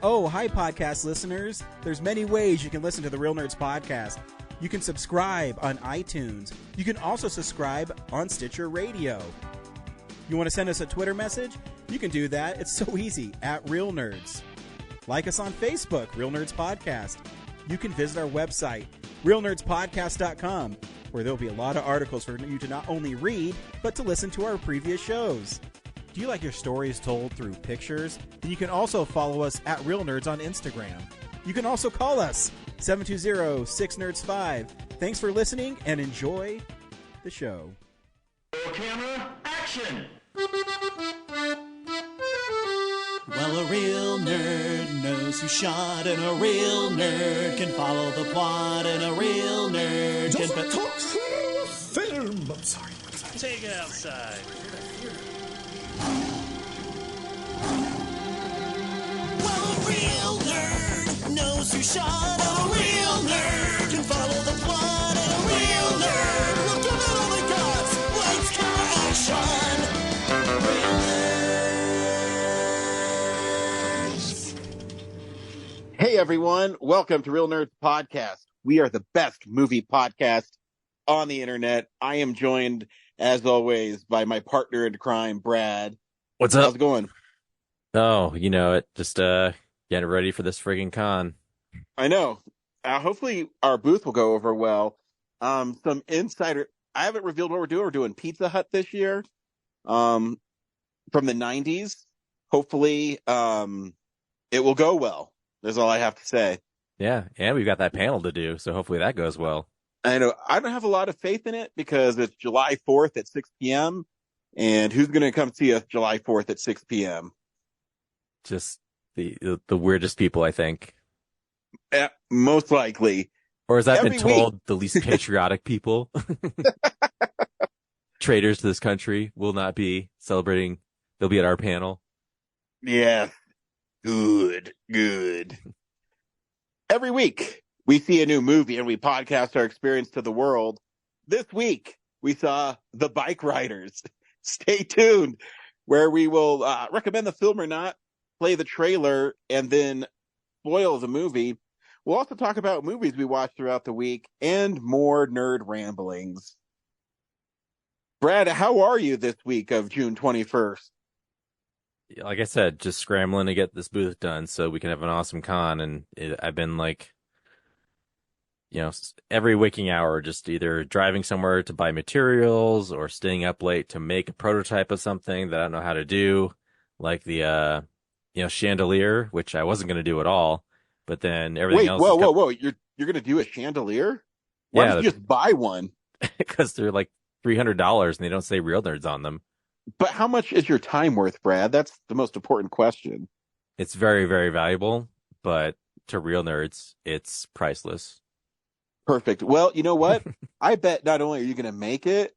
Oh, hi, podcast listeners. There's many ways you can listen to the Real Nerds podcast. You can subscribe on iTunes. You can also subscribe on Stitcher Radio. You want to send us a Twitter message? You can do that. It's so easy, at Real Nerds. Like us on Facebook, Real Nerds Podcast. You can visit our website, realnerdspodcast.com, where there'll be a lot of articles for you to not only read, but to listen to our previous shows. Do you like your stories told through pictures? Then you can also follow us at Real Nerds on Instagram. You can also call us, 720-6nerds5. Thanks for listening and enjoy the show. Camera, action! Well, a real nerd knows who shot, and a real nerd can follow the plot, and a real nerd can... talk film! I'm sorry. Take it outside. Well, a real nerd knows who shot, and a real nerd can follow the plot, and a real nerd will give it all they got. Lights, camera, action! Real nerds! Hey everyone, welcome to Real Nerds Podcast. We are the best movie podcast on the internet. I am joined, as always, by my partner in crime, Brad. What's up? How's it going? Oh, you know it. Just getting ready for this friggin' con. I know. Hopefully our booth will go over well. Some insider... I haven't revealed what we're doing. We're doing Pizza Hut this year. From the 90s. Hopefully, it will go well. That's all I have to say. Yeah, and we've got that panel to do, so hopefully that goes well. I know. I don't have a lot of faith in it because it's July 4th at 6 p.m. And who's going to come see us July 4th at 6 p.m.? Just the weirdest people, I think. Most likely. Or as I've Every been told, week. the least patriotic people. Traitors to this country will not be celebrating. They'll be at our panel. Yeah. Good. Every week, we see a new movie and we podcast our experience to the world. This week, we saw The Bikeriders. Stay tuned, where we will recommend the film or not, play the trailer, and then spoil the movie. We'll also talk about movies we watched throughout the week and more nerd ramblings. Brad, how are you this week of June 21st? Like I said, just scrambling to get this booth done so we can have an awesome con. And I've been like, every waking hour, just either driving somewhere to buy materials or staying up late to make a prototype of something that I don't know how to do, like the, chandelier, which I wasn't going to do at all. But then everything else. Whoa. You're going to do a chandelier? Why don't you just buy one? Because they're like $300 and they don't say Real Nerds on them. But how much is your time worth, Brad? That's the most important question. It's very, very valuable, but to Real Nerds, it's priceless. Perfect. Well, you know what? I bet not only are you going to make it,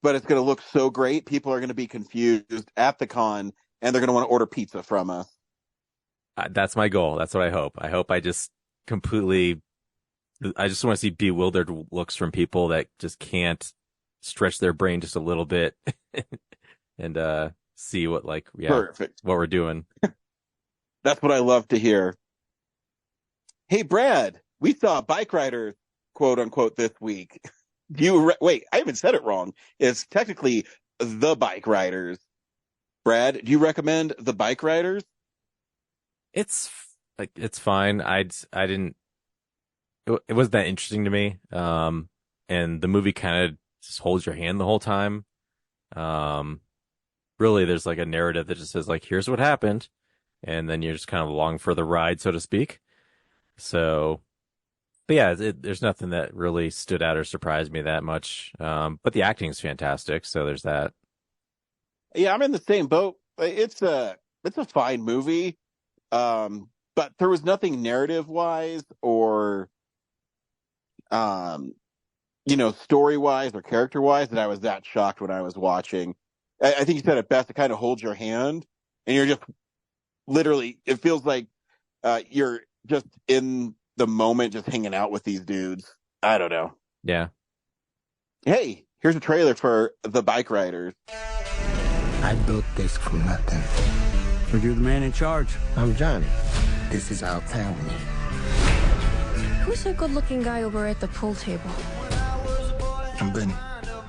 but it's going to look so great. People are going to be confused at the con, and they're going to want to order pizza from us. That's my goal. That's what I hope. I hope I just want to see bewildered looks from people that just can't stretch their brain just a little bit and see Perfect. What we're doing. That's what I love to hear. Hey, Brad, we saw Bikeriders, quote unquote, this week. Wait, I even said it wrong. It's technically The Bikeriders. Brad, do you recommend The Bikeriders? It's fine. It wasn't that interesting to me. And the movie kind of just holds your hand the whole time. Really, there's like a narrative that just says like, here's what happened. And then you're just kind of along for the ride, so to speak. So, but yeah, there's nothing that really stood out or surprised me that much. But the acting is fantastic. So there's that. Yeah, I'm in the same boat. It's a fine movie. But there was nothing narrative wise or, story wise or character wise that I was that shocked when I was watching. I think you said it best. It kind of holds your hand and you're just literally, it feels like, you're just in the moment, just hanging out with these dudes. I don't know. Yeah. Hey, here's a trailer for The Bikeriders. I built this from nothing. But you're the man in charge. I'm Johnny. This is our family. Who's that good-looking guy over at the pool table? I'm Benny.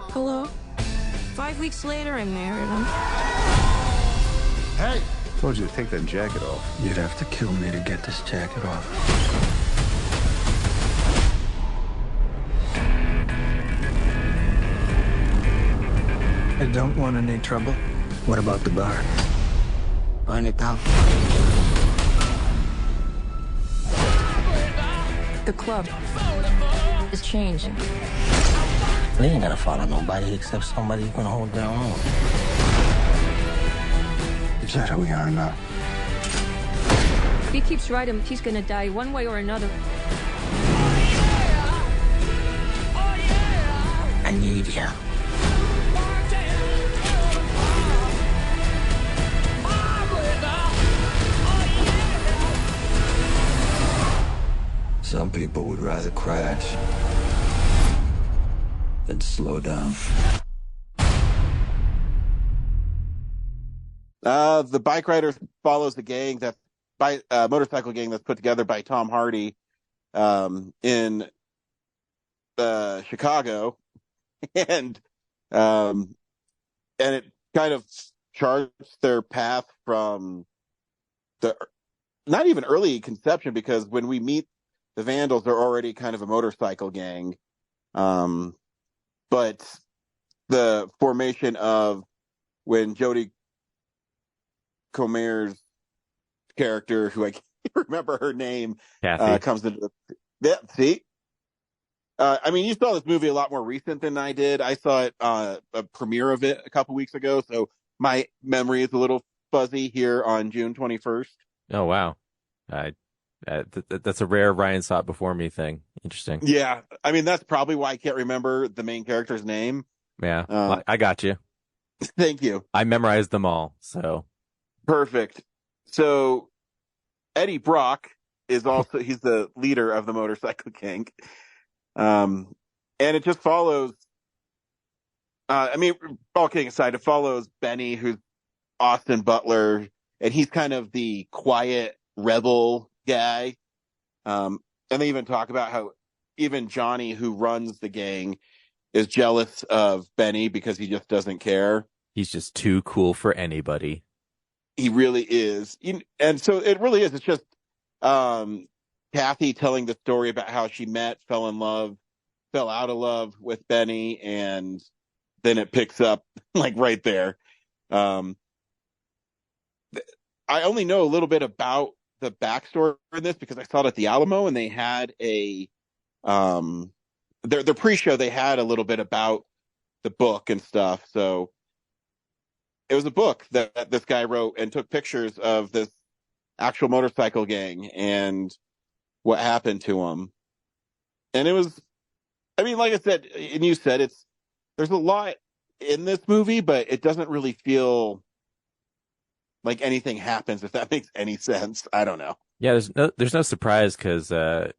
Hello? 5 weeks later, I married him. Hey! Told you to take that jacket off. You'd have to kill me to get this jacket off. I don't want any trouble. What about the bar? Burn it down. The club is changing. They ain't gotta follow nobody except somebody who can hold their own. Is that who we are now? If he keeps riding, he's gonna die one way or another. I need you. Some people would rather crash than slow down. The Bikeriders follows the gang motorcycle gang that's put together by Tom Hardy in Chicago, and it kind of charts their path from the not even early conception, because when we meet the Vandals, they're already kind of a motorcycle gang, but the formation of when Jodie Comer's character, who I can't remember her name, Kathy. comes into see. I mean, you saw this movie a lot more recent than I did. I saw it a premiere of it a couple weeks ago, so my memory is a little fuzzy here on June 21st. Oh wow, that's a rare Ryan saw it before me thing. Interesting. Yeah, I mean that's probably why I can't remember the main character's name. Yeah, I got you. Thank you. I memorized them all, so perfect. So Eddie Brock is also he's the leader of the motorcycle gang, and it just follows. I mean, all kidding aside, it follows Benny, who's Austin Butler, and he's kind of the quiet rebel guy. And they even talk about how even Johnny, who runs the gang, is jealous of Benny because he just doesn't care. He's just too cool for anybody. He really is. And so it really is. It's just Kathy telling the story about how she met, fell out of love with Benny, and then it picks up like right there. I only know a little bit about the backstory for this because I saw it at the Alamo, and they had their pre-show. They had a little bit about the book and stuff. So it was a book that this guy wrote and took pictures of this actual motorcycle gang and what happened to them. And it was, I mean, like I said, and you said, there's a lot in this movie, but it doesn't really feel like anything happens, if that makes any sense. I don't know. Yeah, there's no surprise because the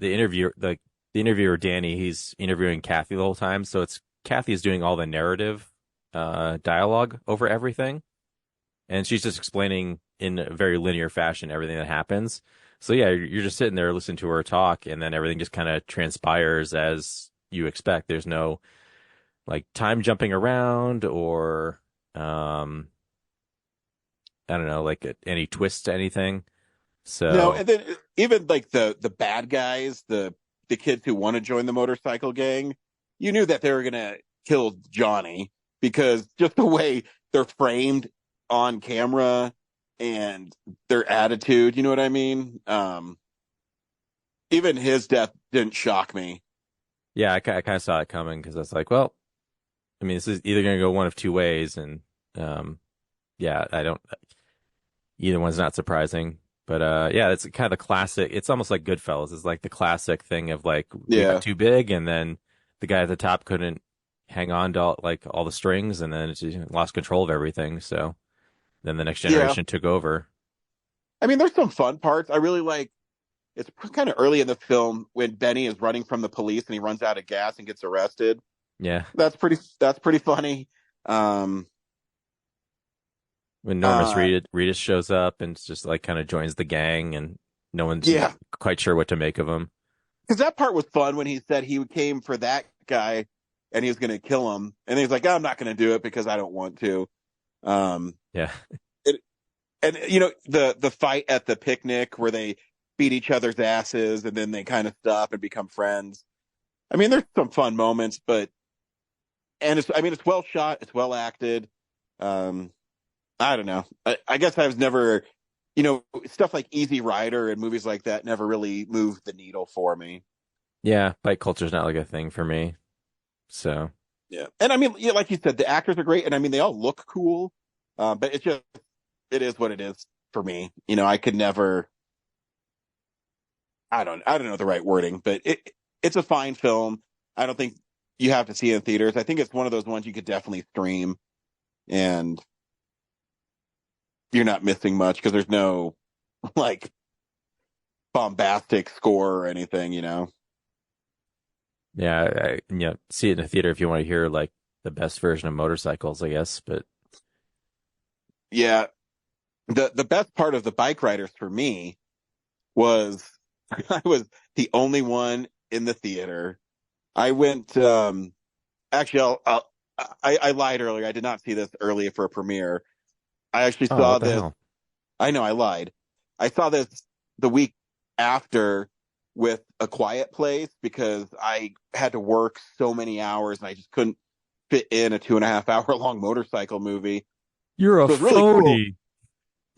interviewer Danny, he's interviewing Kathy the whole time, so it's Kathy's doing all the narrative dialogue over everything, and she's just explaining in a very linear fashion everything that happens. So yeah, you're just sitting there listening to her talk, and then everything just kind of transpires as you expect. There's no like time jumping around or I don't know, like any twist to anything. So no, and then even like the bad guys, the kids who want to join the motorcycle gang, you knew that they were gonna kill Johnny because just the way they're framed on camera and their attitude, you know what I mean? Even his death didn't shock me. Yeah, I kind of saw it coming because I was like, well, I mean, this is either going to go one of two ways, and yeah, either one's not surprising. But yeah, it's kind of the classic. It's almost like Goodfellas. It's like the classic thing of like we got too big, and then the guy at the top couldn't hang on to all the strings, and then it just lost control of everything. So then the next generation took over. I mean, there's some fun parts. I really like. It's kind of early in the film when Benny is running from the police and he runs out of gas and gets arrested. Yeah, that's pretty funny. When Reedus shows up and just like kind of joins the gang, and no one's quite sure what to make of him. Because that part was fun when he said he came for that guy and he was going to kill him, and he's like, "I'm not going to do it because I don't want to." Yeah. And you know, the fight at the picnic where they beat each other's asses and then they kind of stop and become friends. I mean, there's some fun moments, it's well shot, it's well acted. I don't know. I guess I was never, stuff like Easy Rider and movies like that never really moved the needle for me. Yeah, bike culture's not like a thing for me. So yeah, and I mean, like you said, the actors are great, and I mean, they all look cool. But it is what it is for me. I could never. I don't know the right wording, but it's a fine film. I don't think you have to see it in theaters. I think it's one of those ones you could definitely stream, and you're not missing much because there's no like bombastic score or anything. yeah, see it in a theater if you want to hear like the best version of motorcycles, I guess. But yeah, the best part of the Bikeriders for me was I was the only one in the theater. I went. Actually, I lied earlier. I did not see this early for a premiere. I actually saw this. Hell? I know I lied. I saw this the week after with A Quiet Place because I had to work so many hours and I just couldn't fit in a 2.5 hour long motorcycle movie. You're a So phony. Really cool.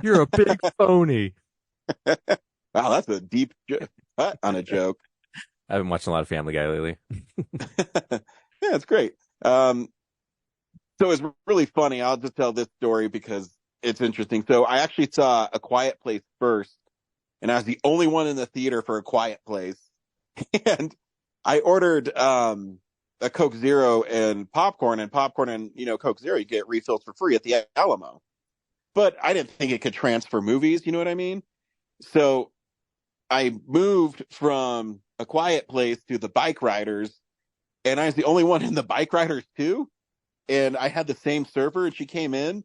You're a big phony. Wow, that's a deep cut on a joke. I've been watching a lot of Family Guy lately. Yeah, it's great. So it's really funny. I'll just tell this story because it's interesting. So I actually saw A Quiet Place first, and I was the only one in the theater for A Quiet Place. And I ordered a Coke Zero and popcorn, and Coke Zero, you get refills for free at the Alamo. But I didn't think it could transfer movies, you know what I mean? So I moved from A Quiet Place to the Bikeriders, and I was the only one in the Bikeriders too. And I had the same server, and she came in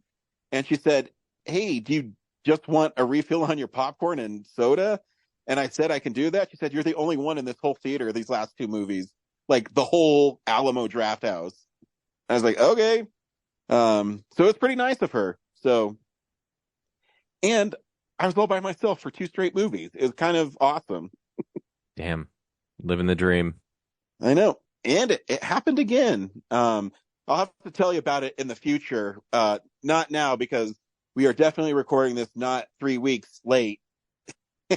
and she said, "Hey, do you just want a refill on your popcorn and soda?" And I said, "I can do that." She said, "You're the only one in this whole theater, these last two movies, like the whole Alamo Draft House." I was like, okay. So it's pretty nice of her. So, and I was all by myself for 2 straight movies. It was kind of awesome. Damn. Living the dream. I know. And it happened again. I'll have to tell you about it in the future. Not now, because we are definitely recording this not 3 weeks late.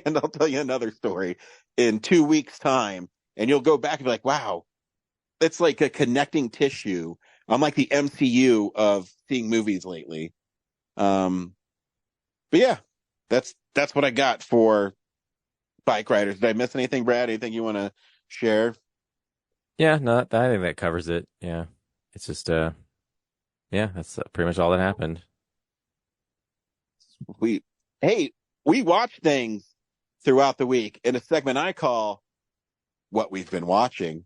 And I'll tell you another story in 2 weeks' time. And you'll go back and be like, wow, it's like a connecting tissue. I'm like the MCU of seeing movies lately. But yeah, that's what I got for Bikeriders. Did I miss anything, Brad? Anything you want to share? Yeah, no, I think that covers it. Yeah. It's just, yeah, that's pretty much all that happened. We watch things throughout the week in a segment I call What We've Been Watching.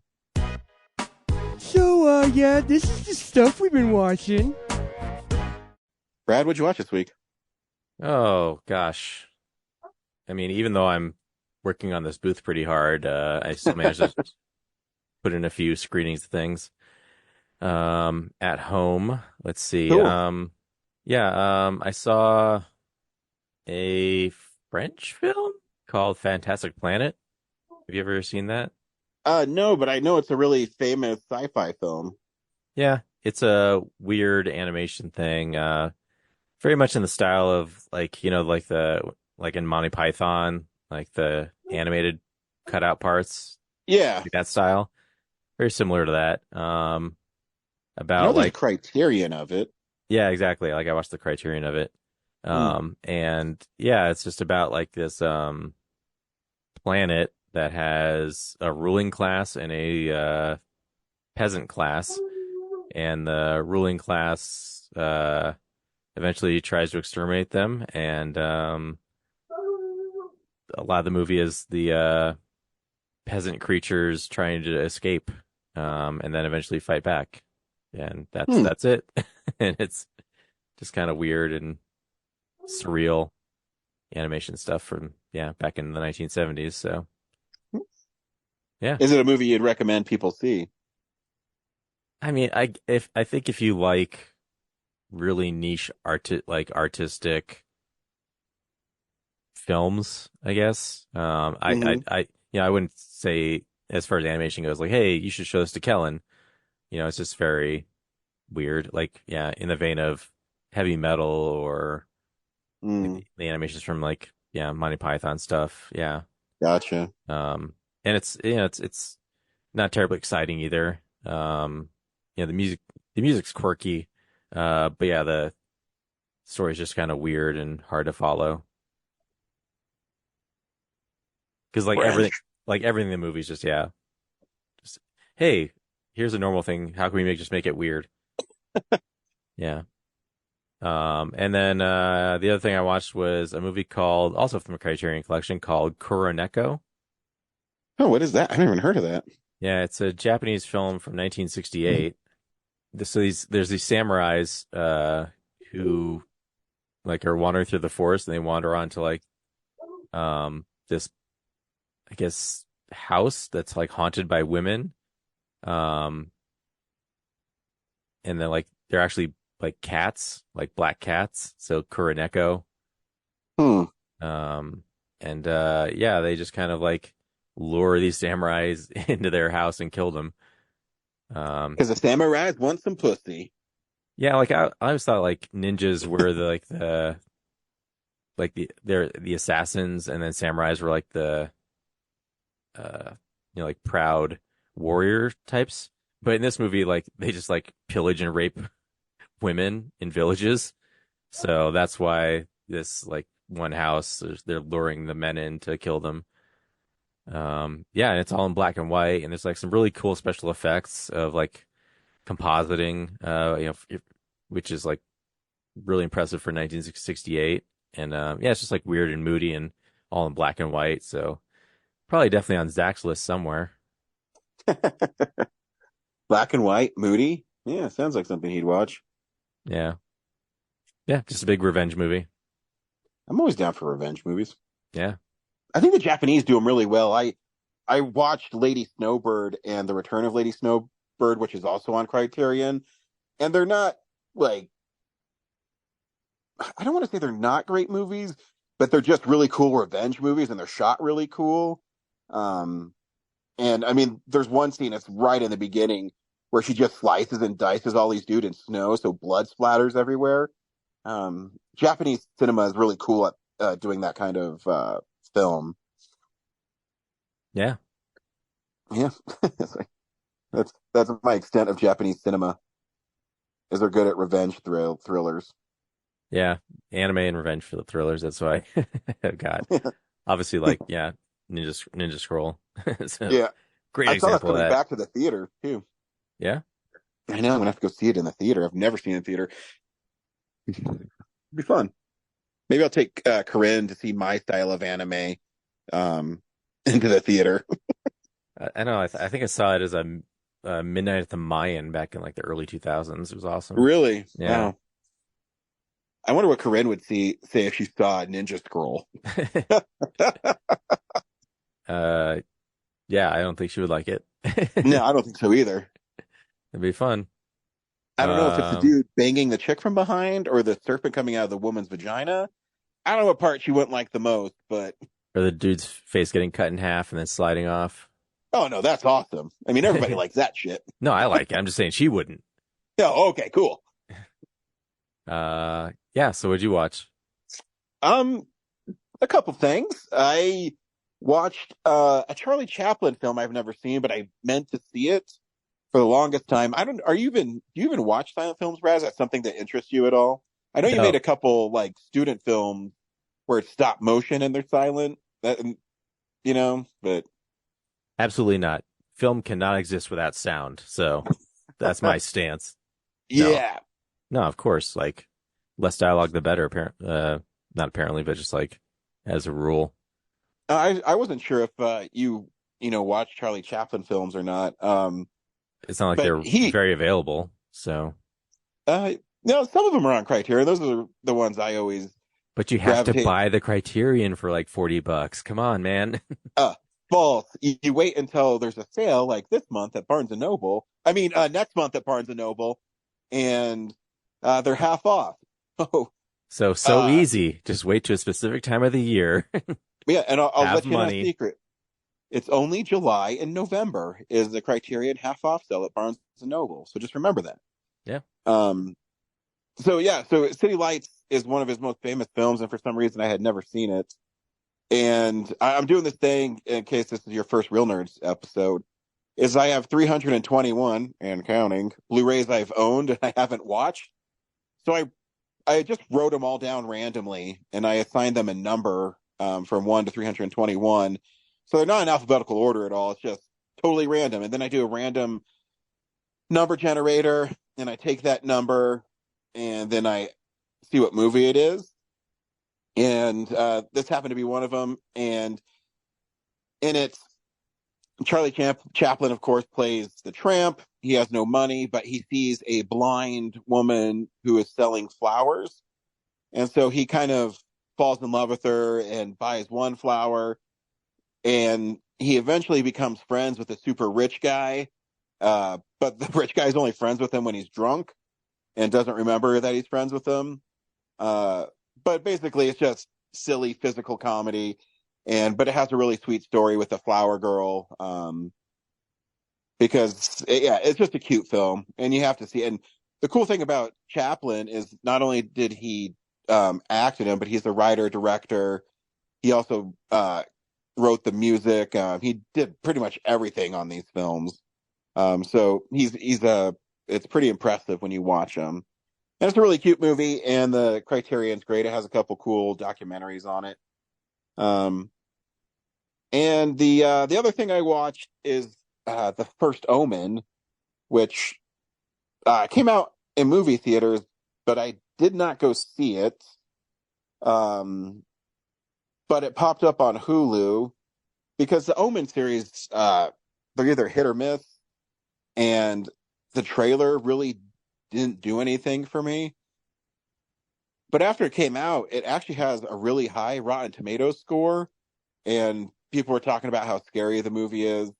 So, yeah, this is the stuff we've been watching. Brad, what'd you watch this week? Oh, gosh. I mean, even though I'm working on this booth pretty hard, I still managed to put in a few screenings of things. At home, let's see. Cool. I saw a French film called Fantastic Planet. Have you ever seen that? No, but I know it's a really famous sci-fi film. Yeah, it's a weird animation thing. Very much in the style of like in Monty Python, like the animated cutout parts. Yeah, like that style. Very similar to that. About like Criterion of it. Yeah, exactly. Like I watched the Criterion of it. And yeah, it's just about like this planet that has a ruling class and a peasant class, and the ruling class eventually tries to exterminate them, and a lot of the movie is the peasant creatures trying to escape, and then eventually fight back. And that's it. And it's just kind of weird and surreal animation stuff from back in the 1970s. So yeah, Is it a movie you'd recommend people see? I mean, I think if you like really niche artistic films, I guess. I wouldn't say as far as animation goes, like, hey, you should show this to Kellen. It's just very weird. Like, in the vein of heavy metal or the animations from like, Monty Python stuff. Yeah. Gotcha. And it's not terribly exciting either. The music's quirky. But the story's just kind of weird and hard to follow. Because everything in the movie is just hey, here's a normal thing. How can we just make it weird? Yeah. And then the other thing I watched was a movie also from a Criterion Collection, called Kuroneko. Oh, what is that? I haven't even heard of that. Yeah, it's a Japanese film from 1968. So there's these samurais who like are wandering through the forest, and they wander onto like this, I guess, house that's like haunted by women. And then like they're actually like cats, like black cats. So Kuroneko. And they just kind of like lure these samurais into their house and kill them. Because the samurais want some pussy. Yeah, like I always thought like ninjas were the assassins, and then samurais were like the like proud warrior types. But in this movie, like they just like pillage and rape women in villages. So that's why this like one house, they're luring the men in to kill them. And it's all in black and white, and there's like some really cool special effects of like compositing, which is like really impressive for 1968. And it's just like weird and moody and all in black and white. So probably definitely on Zach's list somewhere. Black and white, moody. Yeah, sounds like something he'd watch. Yeah, just a big revenge movie. I'm always down for revenge movies. Yeah. I think the Japanese do them really well. I watched Lady Snowbird and The Return of Lady Snowbird, which is also on Criterion, and they're not like, I don't want to say they're not great movies, but they're just really cool revenge movies, and they're shot really cool. And I mean, there's one scene that's right in the beginning where she just slices and dices all these dudes in snow, so blood splatters everywhere. Japanese cinema is really cool at doing that kind of film. Yeah. That's my extent of Japanese cinema. Is they're good at revenge thrillers. Yeah, anime and revenge for the thrillers. That's why. God, obviously, like Ninja Scroll. So, yeah, great I example saw that coming of that. back to the theater too. Yeah, I know. I'm gonna have to go see it in the theater. I've never seen it in theater. It'd be fun. Maybe I'll take Corinne to see my style of anime into the theater. I know. I think I saw it as a Midnight at the Mayan back in like the early 2000s. It was awesome. Really? Yeah. Wow. I wonder what Corinne would say if she saw Ninja Scroll. I don't think she would like it. No, I don't think so either. It'd be fun. I don't know if it's the dude banging the chick from behind or the serpent coming out of the woman's vagina. I don't know what part she wouldn't like the most, but... Or the dude's face getting cut in half and then sliding off. Oh, no, that's awesome. I mean, everybody likes that shit. No, I like it. I'm just saying she wouldn't. Oh, okay, cool. So what'd you watch? A couple things. I watched a Charlie Chaplin film I've never seen, but I meant to see it for the longest time. Do you even watch silent films, Raz? Is that something that interests you at all? I know you made a couple like student films where it's stop motion and they're silent. But absolutely not. Film cannot exist without sound. So that's my stance. Yeah. No, of course. Like less dialogue, the better. Not apparently, but just like as a rule. I wasn't sure if you watch Charlie Chaplin films or not. It's not like they're very available. So no, some of them are on Criterion. Those are the ones I always But you have to buy the Criterion for like $40. Come on, man. False. You wait until there's a sale like this month at Barnes and Noble. I mean, next month at Barnes and Noble, and they're half off. Oh, So easy. Just wait to a specific time of the year. yeah, and I'll Have let you know a money. secret. It's only July and November is the Criterion half off sale at Barnes and Noble. So just remember that. Yeah. So City Lights is one of his most famous films, and for some reason I had never seen it. And I'm doing this thing in case this is your first Real Nerds episode. Is I have 321 and counting Blu-rays I've owned and I haven't watched. So I just wrote them all down randomly, and I assigned them a number from 1 to 321. So they're not in alphabetical order at all. It's just totally random. And then I do a random number generator, and I take that number, and then I see what movie it is. And this happened to be one of them. And in it, Charlie Chaplin, of course, plays the tramp. He has no money, but he sees a blind woman who is selling flowers. And so he kind of falls in love with her and buys one flower. And he eventually becomes friends with a super rich guy. But the rich guy is only friends with him when he's drunk and doesn't remember that he's friends with him. But basically, it's just silly physical comedy. But it has a really sweet story with the flower girl. Because it's just a cute film, and you have to see it. And the cool thing about Chaplin is not only did he act in him, but he's a writer, director. He also wrote the music. He did pretty much everything on these films. So it's pretty impressive when you watch him. And it's a really cute movie, and the Criterion's great. It has a couple cool documentaries on it. And the other thing I watched is The First Omen, which came out in movie theaters, but I did not go see it. But it popped up on Hulu because the Omen series, they're either hit or miss, and the trailer really didn't do anything for me. But after it came out, it actually has a really high Rotten Tomatoes score, and people were talking about how scary the movie is.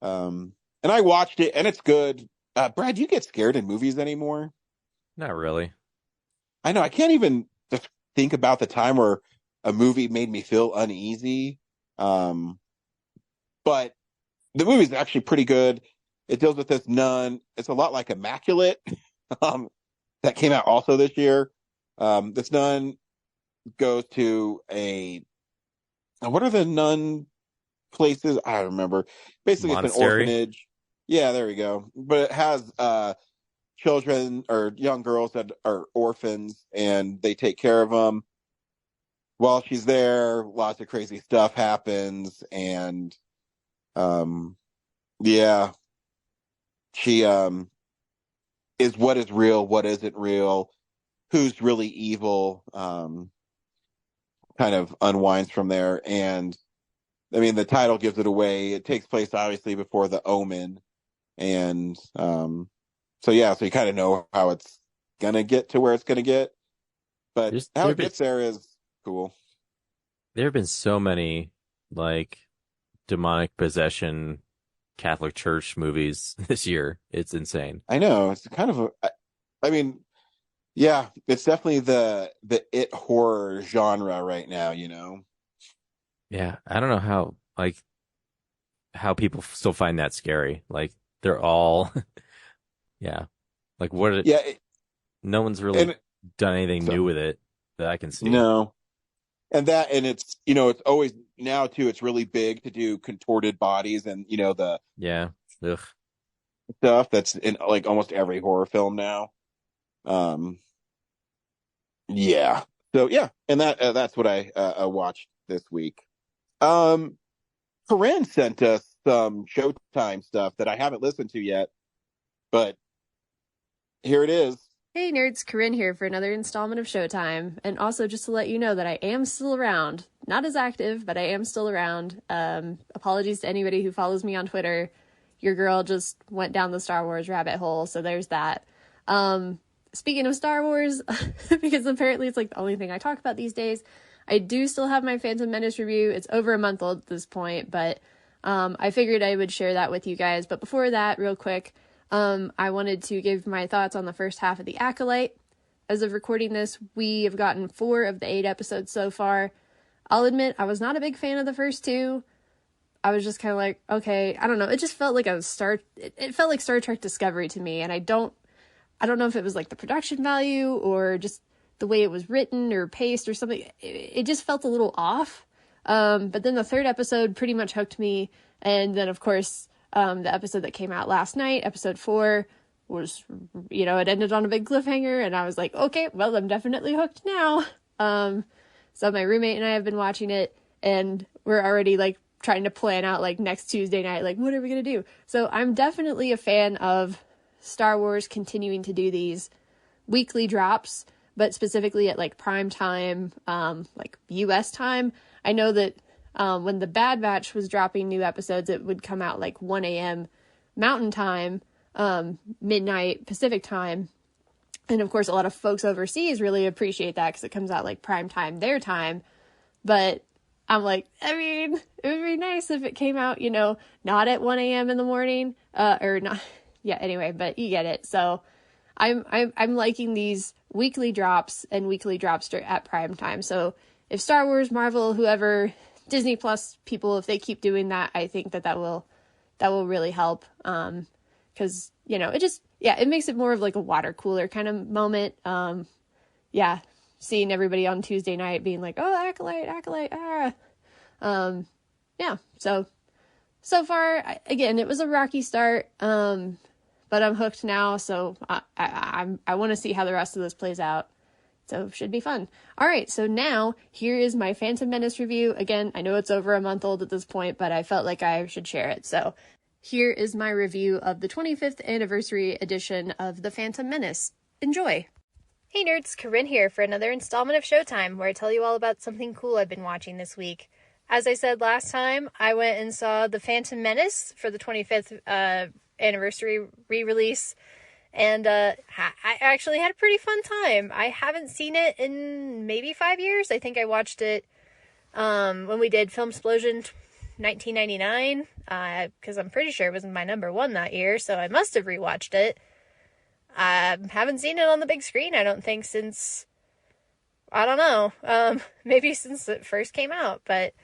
And I watched it, and it's good. Brad, do you get scared in movies anymore? Not really. I know. I can't even just think about the time where a movie made me feel uneasy. But the movie's actually pretty good. It deals with this nun. It's a lot like Immaculate, that came out also this year. This nun goes to what are the nun places? I don't remember. Basically, Monastery? It's an orphanage. Yeah, there we go. But it has children or young girls that are orphans, and they take care of them. While she's there, lots of crazy stuff happens, and she is what is real, what isn't real, who's really evil, kind of unwinds from there. And I mean, the title gives it away. It takes place obviously before The Omen. And so you kind of know how it's gonna get to where it's gonna get. But how it gets there is cool. There have been so many like demonic possession Catholic Church movies this year. It's insane. I know. It's kind of it's definitely the it horror genre right now, you know? Yeah. I don't know how people still find that scary. Like they're all, yeah. Like no one's really done anything new with it that I can see. No. And it's, it's always now too, it's really big to do contorted bodies and, the stuff that's in like almost every horror film now. Yeah. So yeah. And that's what I watched this week. Corinne sent us some Showtime stuff that I haven't listened to yet, but here it is. Hey nerds, Corinne here for another installment of Showtime, and also just to let you know that I am still around. Not as active, but I am still around. Apologies to anybody who follows me on Twitter. Your girl just went down the Star Wars rabbit hole, so there's that. speaking of Star Wars, because apparently it's like the only thing I talk about these days, I do still have my Phantom Menace review. It's over a month old at this point, but I figured I would share that with you guys. But before that, real quick, I wanted to give my thoughts on the first half of The Acolyte. As of recording this, we have gotten 4 of the 8 episodes so far. I'll admit, I was not a big fan of the first 2. I was just kind of like, okay, I don't know. It just felt like it felt like Star Trek Discovery to me. And I don't know if it was like the production value or just the way it was written or paced or something. It just felt a little off. But then the 3rd episode pretty much hooked me. And then, of course, the episode that came out last night, episode 4, was, it ended on a big cliffhanger. And I was like, okay, well, I'm definitely hooked now. So my roommate and I have been watching it, and we're already like trying to plan out like next Tuesday night, like what are we going to do? So I'm definitely a fan of Star Wars continuing to do these weekly drops, but specifically at like prime time, like US time. I know that when the Bad Batch was dropping new episodes, it would come out like 1 a.m. Mountain Time, midnight Pacific Time. And of course, a lot of folks overseas really appreciate that because it comes out like prime time, their time. But I'm like, I mean, it would be nice if it came out, not at 1 a.m. in the morning, or not. Yeah, anyway, but you get it. So I'm liking these weekly drops and weekly drops at prime time. So if Star Wars, Marvel, whoever, Disney Plus people, if they keep doing that, I think that will really help. Cause it makes it more of like a water cooler kind of moment. Seeing everybody on Tuesday night being like, oh, Acolyte, So far, again, it was a rocky start, but I'm hooked now, so I want to see how the rest of this plays out. So should be fun. All right, so now here is my Phantom Menace review. Again, I know it's over a month old at this point, but I felt like I should share it. So here is my review of the 25th anniversary edition of The Phantom Menace. Enjoy! Hey nerds, Corinne here for another installment of Showtime, where I tell you all about something cool I've been watching this week. As I said last time, I went and saw The Phantom Menace for the 25th anniversary re-release, and I actually had a pretty fun time. I haven't seen it in maybe 5 years. I think I watched it when we did Film Explosion 1999, because I'm pretty sure it was my number 1 that year, so I must have rewatched it. I haven't seen it on the big screen, I don't think, since, I don't know, maybe since it first came out, but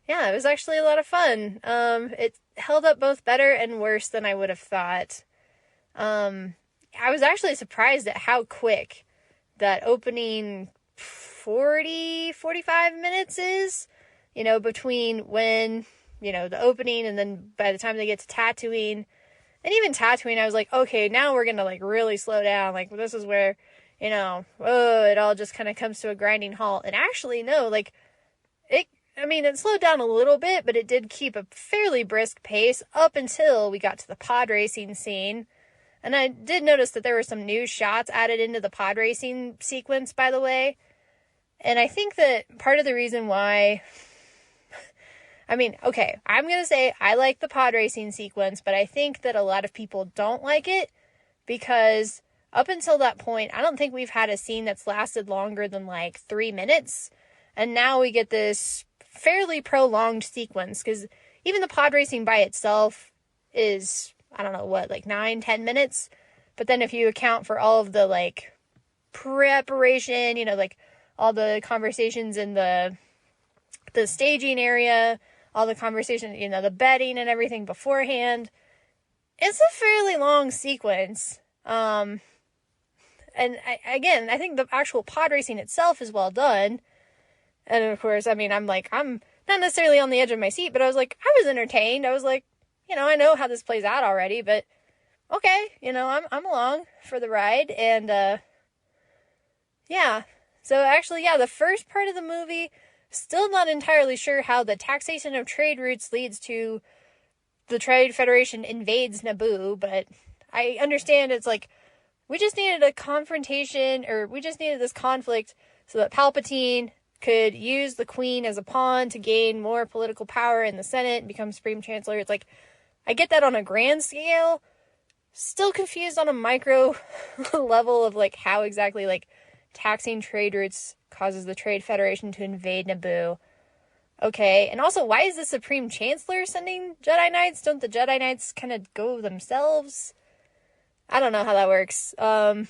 yeah, it was actually a lot of fun. It held up both better and worse than I would have thought. I was actually surprised at how quick that opening 45 minutes is, between when, the opening and then by the time they get to Tatooine. And even Tatooine, I was like, okay, now we're going to, like, really slow down. Like, this is where, it all just kind of comes to a grinding halt. And actually, no, like, it slowed down a little bit, but it did keep a fairly brisk pace up until we got to the pod racing scene. And I did notice that there were some new shots added into the pod racing sequence, by the way. And I think that part of the reason why... I'm going to say I like the pod racing sequence, but I think that a lot of people don't like it because up until that point, I don't think we've had a scene that's lasted longer than like 3 minutes. And now we get this fairly prolonged sequence because even the pod racing by itself is, I don't know what, like 9-10 minutes. But then if you account for all of the like preparation, like all the conversations in the staging area, all the conversation, the betting and everything beforehand, it's a fairly long sequence. And I think the actual pod racing itself is well done. And of course, I'm not necessarily on the edge of my seat, but I was like, I was entertained. I was like, I know how this plays out already, but okay, I'm along for the ride. And, so actually, the first part of the movie, still not entirely sure how the taxation of trade routes leads to the Trade Federation invades Naboo, but I understand it's like, we just needed a confrontation, or we just needed this conflict so that Palpatine could use the Queen as a pawn to gain more political power in the Senate and become Supreme Chancellor. It's like, I get that on a grand scale, still confused on a micro level of, like, how exactly, like, taxing trade routes causes the Trade Federation to invade Naboo. Okay, and also, why is the Supreme Chancellor sending Jedi Knights? Don't the Jedi Knights kind of go themselves? I don't know how that works. So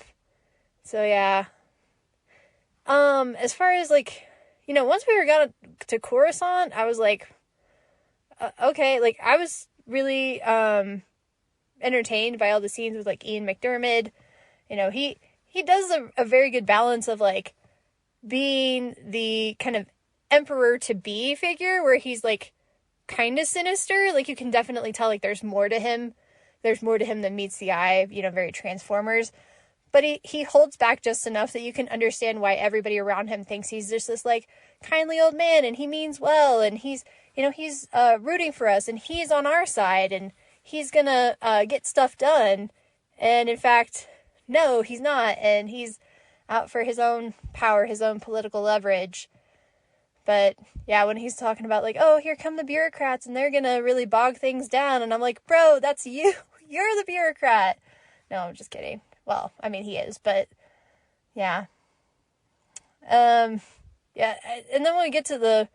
yeah. As far as, like, you know, once we got to Coruscant, I was like, okay, like, I was really, entertained by all the scenes with, like, Ian McDiarmid. You know, he does a very good balance of, like, being the kind of emperor-to-be figure, where he's, like, kind of sinister. Like, you can definitely tell, like, there's more to him. There's more to him than meets the eye, you know, very Transformers. But he holds back just enough that you can understand why everybody around him thinks he's just this, like, kindly old man, and he means well, and he's, you know, he's rooting for us, and he's on our side, and he's gonna get stuff done. And in fact, no, he's not, and he's out for his own power, his own political leverage. But yeah, when he's talking about, like, oh, here come the bureaucrats, and they're gonna really bog things down, and I'm like, bro, that's you. You're the bureaucrat. No, I'm just kidding. Well, I mean, he is, but yeah. Yeah, and then when we get to the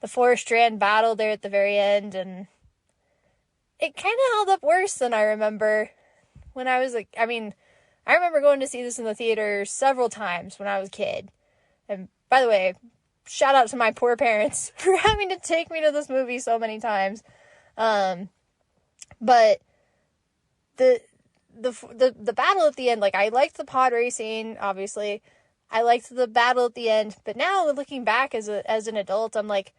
Forest Strand battle there at the very end, and it kind of held up worse than I remember when I was, like, I mean, I remember going to see this in the theater several times when I was a kid. And by the way, shout out to my poor parents for having to take me to this movie so many times. But the battle at the end, like, I liked the pod racing, obviously. I liked the battle at the end, but now looking back as an adult, I'm like,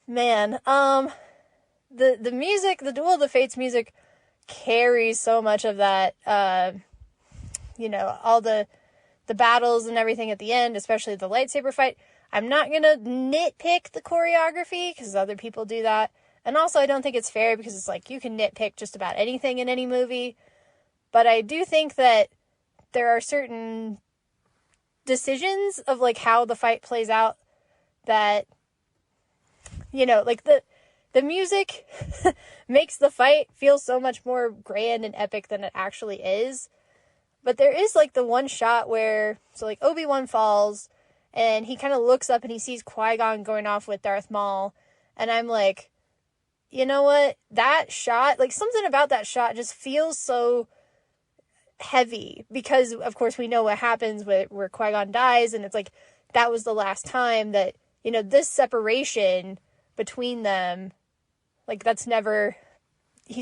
man, the music, the Duel of the Fates music carries so much of that, you know, all the battles and everything at the end, especially the lightsaber fight. I'm not gonna nitpick the choreography, because other people do that. And also, I don't think it's fair, because it's like, you can nitpick just about anything in any movie. But I do think that there are certain decisions of, like, how the fight plays out that, you know, like, the music makes the fight feel so much more grand and epic than it actually is. But there is, like, the one shot where, so, like, Obi-Wan falls, and he kind of looks up and he sees Qui-Gon going off with Darth Maul. And I'm like, you know what? That shot, like, something about that shot just feels so heavy, because of course we know what happens where Qui-Gon dies, and it's like, that was the last time that, you know, this separation between them, like, he's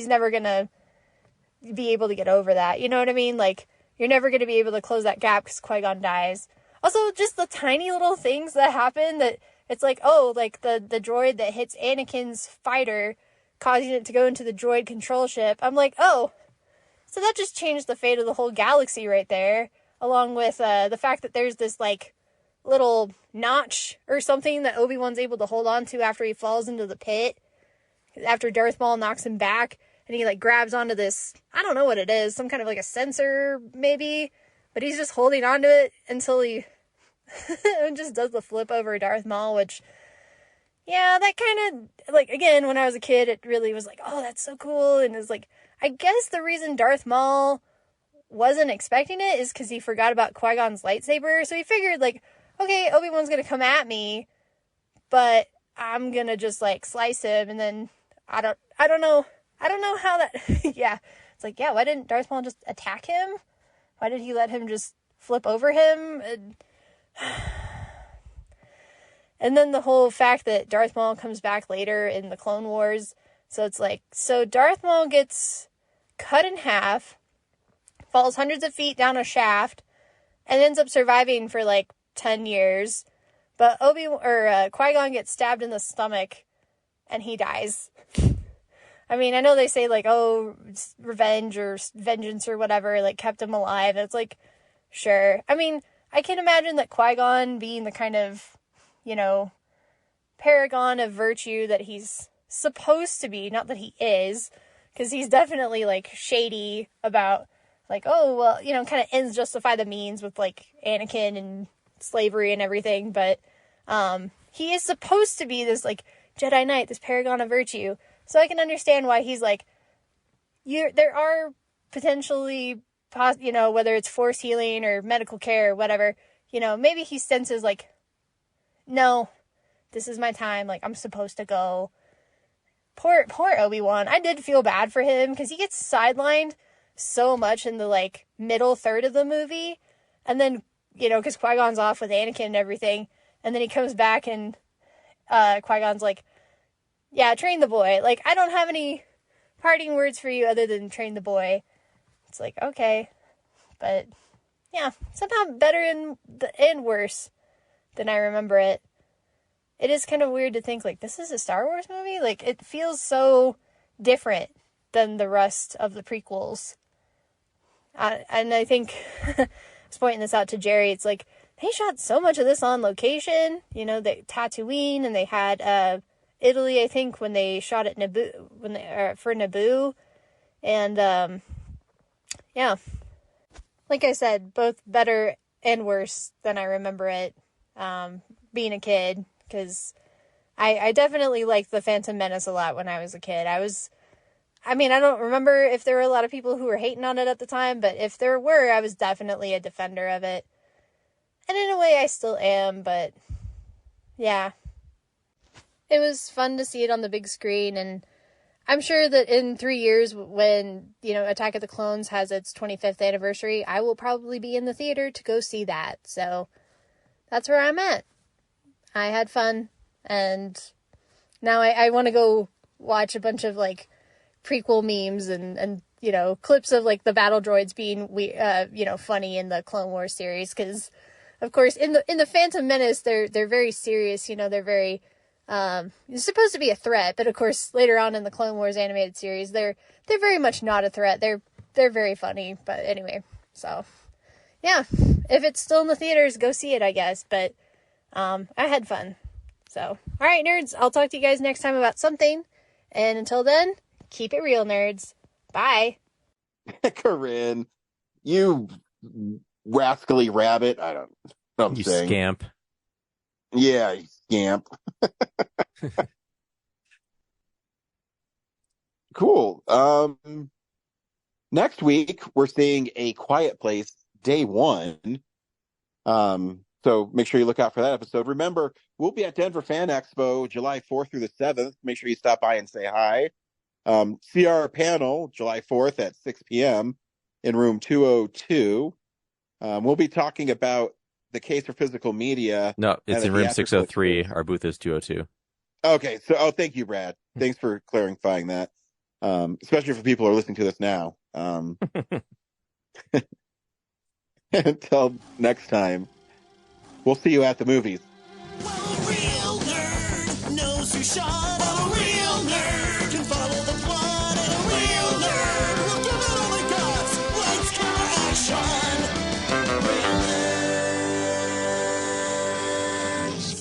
never gonna be able to get over that, you know what I mean? Like, you're never gonna be able to close that gap because Qui-Gon dies. Also, just the tiny little things that happen, that it's like, oh, like, the droid that hits Anakin's fighter, causing it to go into the droid control ship. I'm like, oh, so that just changed the fate of the whole galaxy right there, along with the fact that there's this, like, little notch or something that Obi-Wan's able to hold on to after he falls into the pit, after Darth Maul knocks him back, and he, like, grabs onto this, I don't know what it is, some kind of, like, a sensor, maybe, but he's just holding onto it until he just does the flip over Darth Maul, which, yeah, that kind of, like, again, when I was a kid, it really was like, oh, that's so cool, and it's like, I guess the reason Darth Maul wasn't expecting it is because he forgot about Qui-Gon's lightsaber. So he figured, like, okay, Obi-Wan's going to come at me, but I'm going to just, like, slice him. And then I don't know how that, yeah. It's like, yeah, why didn't Darth Maul just attack him? Why did he let him just flip over him? And then the whole fact that Darth Maul comes back later in the Clone Wars. So it's like, so Darth Maul gets cut in half, falls hundreds of feet down a shaft, and ends up surviving for, like, 10 years. But Qui-Gon gets stabbed in the stomach, and he dies. I mean, I know they say, like, oh, revenge or vengeance or whatever, like, kept him alive. And it's like, sure. I mean, I can imagine that Qui-Gon being the kind of, you know, paragon of virtue that he's supposed to be, not that he is, because he's definitely, like, shady about, like, oh, well, you know, kind of ends justify the means with, like, Anakin and slavery and everything, but he is supposed to be this, like, Jedi Knight, this paragon of virtue, so I can understand why he's like, there are potentially, whether it's force healing or medical care or whatever, maybe he senses like, no, this is my time. Like, I'm supposed to go. Poor Obi-Wan. I did feel bad for him because he gets sidelined so much in the like middle third of the movie. And then, because Qui-Gon's off with Anakin and everything. And then he comes back and Qui-Gon's like, yeah, train the boy. Like, I don't have any parting words for you other than train the boy. It's like, okay. But, yeah, somehow better and worse than I remember it. It is kind of weird to think, like, this is a Star Wars movie? Like, it feels so different than the rest of the prequels. And I think, I was pointing this out to Jerry, it's like, they shot so much of this on location. The Tatooine, and they had Italy, I think, when they shot at Naboo, for Naboo. And, yeah. Like I said, both better and worse than I remember it, being a kid. Because I definitely liked The Phantom Menace a lot when I was a kid. I don't remember if there were a lot of people who were hating on it at the time, but if there were, I was definitely a defender of it. And in a way, I still am, but yeah. It was fun to see it on the big screen, and I'm sure that in 3 years, when, Attack of the Clones has its 25th anniversary, I will probably be in the theater to go see that. So that's where I'm at. I had fun, and now I want to go watch a bunch of, like, prequel memes and clips of, like, the battle droids being, funny in the Clone Wars series, because, of course, in the Phantom Menace, they're very serious, they're very, it's supposed to be a threat, but, of course, later on in the Clone Wars animated series, they're very much not a threat. They're very funny, but anyway, so, yeah, if it's still in the theaters, go see it, I guess, but I had fun. So, all right, nerds, I'll talk to you guys next time about something. And until then, keep it real, nerds. Bye. Corinne, you rascally rabbit. I don't know what I'm You saying. scamp. Yeah, you scamp. Cool. Next week, we're seeing A Quiet Place Day 1. So make sure you look out for that episode. Remember, we'll be at Denver Fan Expo July 4th through the 7th. Make sure you stop by and say hi. See our panel July 4th at 6 p.m. in room 202. We'll be talking about the case for physical media. No, it's in room 603. Our booth is 202. Okay. So, thank you, Brad. Thanks for clarifying that. Especially for people who are listening to this now. Until next time. We'll see you at the movies. Well, a real nerd knows who shot at a real nerd can follow the plot and a real nerd will give it all they got. Lights, camera, action. Real nerds.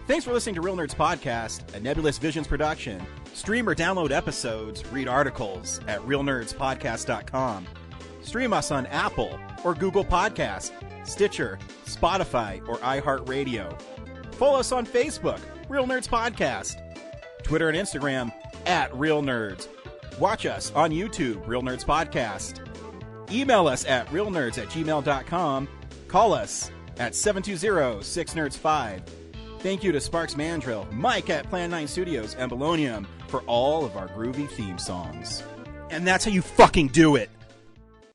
Thanks for listening to Real Nerds Podcast, a Nebulous Visions production. Stream or download episodes, read articles at realnerdspodcast.com. Stream us on Apple or Google Podcast, Stitcher, Spotify, or iHeartRadio. Follow us on Facebook, Real Nerds Podcast. Twitter and Instagram, @Real Nerds. Watch us on YouTube, Real Nerds Podcast. Email us at realnerds@gmail.com. Call us at 720-6nerds5. Thank you to Sparks Mandrill, Mike at Plan 9 Studios, and Bolognium for all of our groovy theme songs. And that's how you fucking do it!